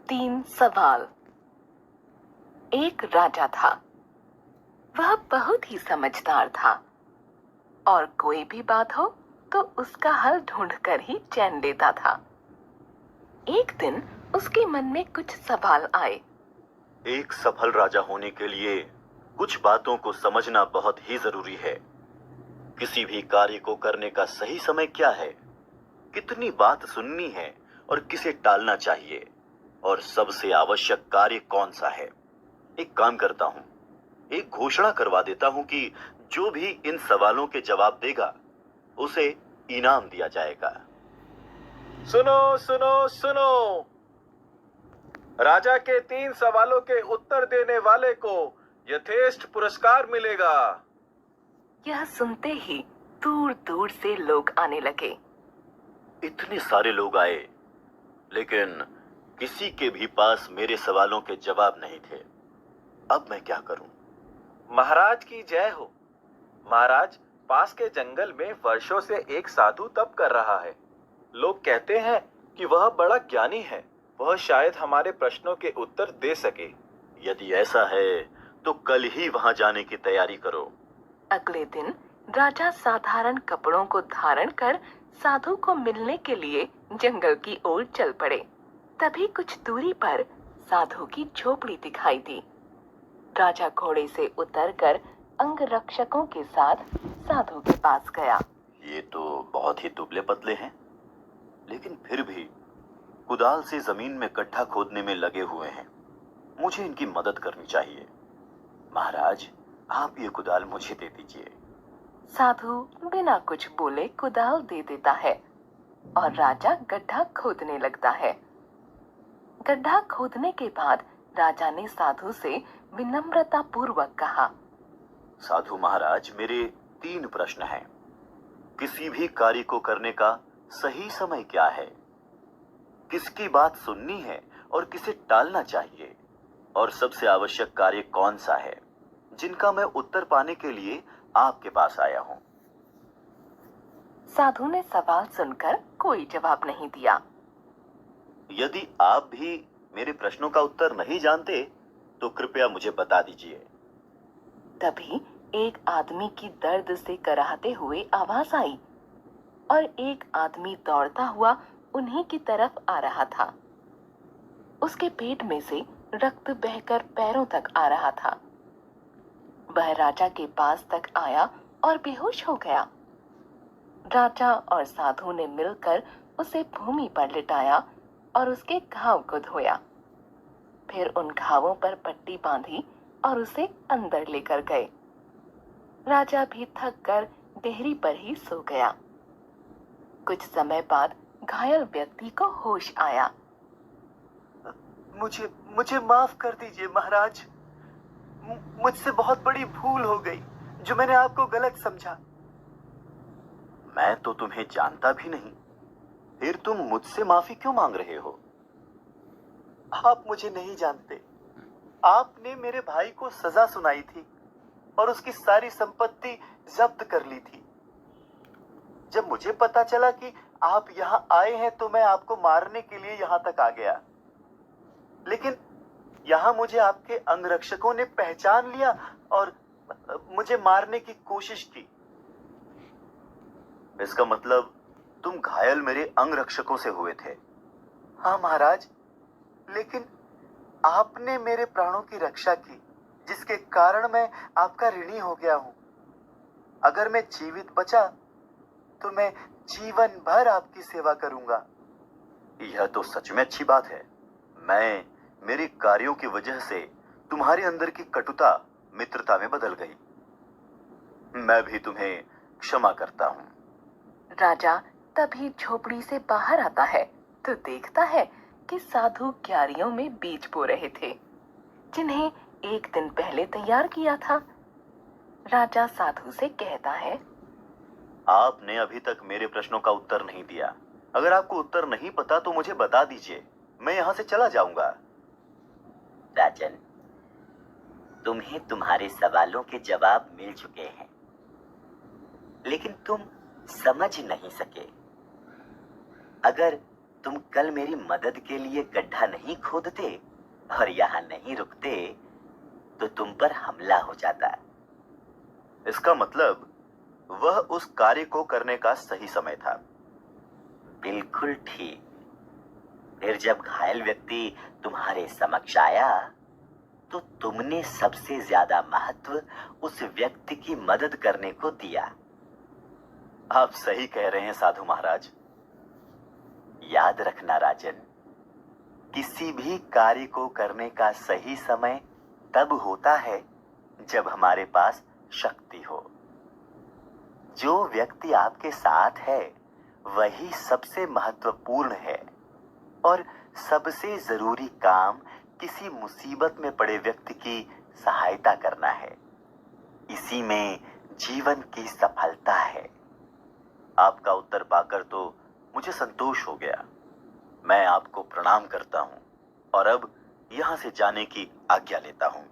3 सवाल। एक राजा था। वह बहुत ही समझदार था और कोई भी बात हो तो उसका हल ढूंढकर ही चैन लेता था। एक दिन उसके मन में कुछ सवाल आए। एक सफल राजा होने के लिए कुछ बातों को समझना बहुत ही जरूरी है। किसी भी कार्य को करने का सही समय क्या है, कितनी बात सुननी है और किसे टालना चाहिए, और सबसे आवश्यक कार्य कौन सा है। एक काम करता हूँ, एक घोषणा करवा देता हूँ कि जो भी इन सवालों के जवाब देगा उसे इनाम दिया जाएगा। सुनो सुनो सुनो, राजा के 3 सवालों के उत्तर देने वाले को यथेष्ट पुरस्कार मिलेगा। यह सुनते ही दूर दूर से लोग आने लगे। इतने सारे लोग आए, लेकिन किसी के भी पास मेरे सवालों के जवाब नहीं थे। अब मैं क्या करूं? महाराज की जय हो। महाराज, पास के जंगल में वर्षों से एक साधु तप कर रहा है। लोग कहते हैं कि वह बड़ा ज्ञानी है। वह शायद हमारे प्रश्नों के उत्तर दे सके। यदि ऐसा है तो कल ही वहां जाने की तैयारी करो। अगले दिन राजा साधारण कपड़ों को धारण कर साधु को मिलने के लिए जंगल की ओर चल पड़े। तभी कुछ दूरी पर साधु की झोपड़ी दिखाई दी। राजा घोड़े से उतरकर अंगरक्षकों के साथ साधु के पास गया। ये तो बहुत ही दुबले पतले हैं, लेकिन फिर भी कुदाल से जमीन में गड्ढा खोदने में लगे हुए हैं। मुझे इनकी मदद करनी चाहिए। महाराज, आप ये कुदाल मुझे दे दीजिए। साधु बिना कुछ बोले कुदाल दे देता है और राजा गड्ढा खोदने लगता है। गड्ढा खोदने के बाद राजा ने साधु से विनम्रता पूर्वक कहा, साधु महाराज, मेरे 3 प्रश्न हैं। किसी भी कार्य को करने का सही समय क्या है, किसकी बात सुननी है और किसे टालना चाहिए, और सबसे आवश्यक कार्य कौन सा है जिनका मैं उत्तर पाने के लिए आपके पास आया हूं। साधु ने सवाल सुनकर कोई जवाब नहीं दिया। यदि आप भी मेरे प्रश्नों का उत्तर नहीं जानते तो कृपया मुझे बता दीजिए। तभी एक आदमी की दर्द से कराहते हुए आवाज आई और एक आदमी दौड़ता हुआ उन्हीं की तरफ आ रहा था। उसके पेट में से रक्त बहकर पैरों तक आ रहा था। वह राजा के पास तक आया और बेहोश हो गया। राजा और साधु ने मिलकर उसे भूमि पर लिटाया और उसके घाव को धोया। फिर उन घावों पर पट्टी बांधी और उसे अंदर लेकर गए। राजा भी थक कर देहरी पर ही सो गया। कुछ समय बाद घायल व्यक्ति को होश आया। मुझे मुझे माफ कर दीजिए महाराज। मुझसे बहुत बड़ी भूल हो गई जो मैंने आपको गलत समझा। मैं तो तुम्हें जानता भी नहीं, फिर तुम मुझसे माफी क्यों मांग रहे हो? आप मुझे नहीं जानते। आपने मेरे भाई को सजा सुनाई थी और उसकी सारी संपत्ति जब्त कर ली थी। जब मुझे पता चला कि आप यहाँ आए हैं तो मैं आपको मारने के लिए यहाँ तक आ गया, लेकिन यहाँ मुझे आपके अंगरक्षकों ने पहचान लिया और मुझे मारने की कोशिश की। इसका मतलब तुम घायल मेरे अंगरक्षकों से हुए थे? हाँ महाराज, लेकिन आपने मेरे प्राणों की रक्षा की, जिसके कारण मैं आपका ऋणी हो गया हूं। अगर मैं जीवित बचा तो मैं जीवन भर आपकी सेवा करूंगा। यह तो सच में अच्छी बात है। मैं मेरे कार्यों की वजह से तुम्हारे अंदर की कटुता मित्रता में बदल गई। मैं भी तुम्हें क्षमा करता हूं। राजा तभी झोपड़ी से बाहर आता है तो देखता है कि साधु क्यारियों में बीज बो रहे थे, जिन्हें एक दिन पहले तैयार किया था। राजा साधु से कहता है, आपने अभी तक मेरे प्रश्नों का उत्तर नहीं दिया। अगर आपको उत्तर नहीं पता तो मुझे बता दीजिए, मैं यहाँ से चला जाऊंगा। राजन, तुम्हें तुम्हारे सवालों के जवाब मिल चुके हैं, लेकिन तुम समझ नहीं सके। अगर तुम कल मेरी मदद के लिए गड्ढा नहीं खोदते और यहाँ नहीं रुकते तो तुम पर हमला हो जाता। इसका मतलब वह उस कार्य को करने का सही समय था। बिल्कुल ठीक। फिर जब घायल व्यक्ति तुम्हारे समक्ष आया तो तुमने सबसे ज्यादा महत्व उस व्यक्ति की मदद करने को दिया। आप सही कह रहे हैं साधु महाराज। याद रखना राजन, किसी भी कार्य को करने का सही समय तब होता है जब हमारे पास शक्ति हो। जो व्यक्ति आपके साथ है वही सबसे महत्वपूर्ण है और सबसे जरूरी काम किसी मुसीबत में पड़े व्यक्ति की सहायता करना है। इसी में जीवन की सफलता है। आपका उत्तर पाकर तो मुझे संतोष हो गया। मैं आपको प्रणाम करता हूं और अब यहां से जाने की आज्ञा लेता हूं।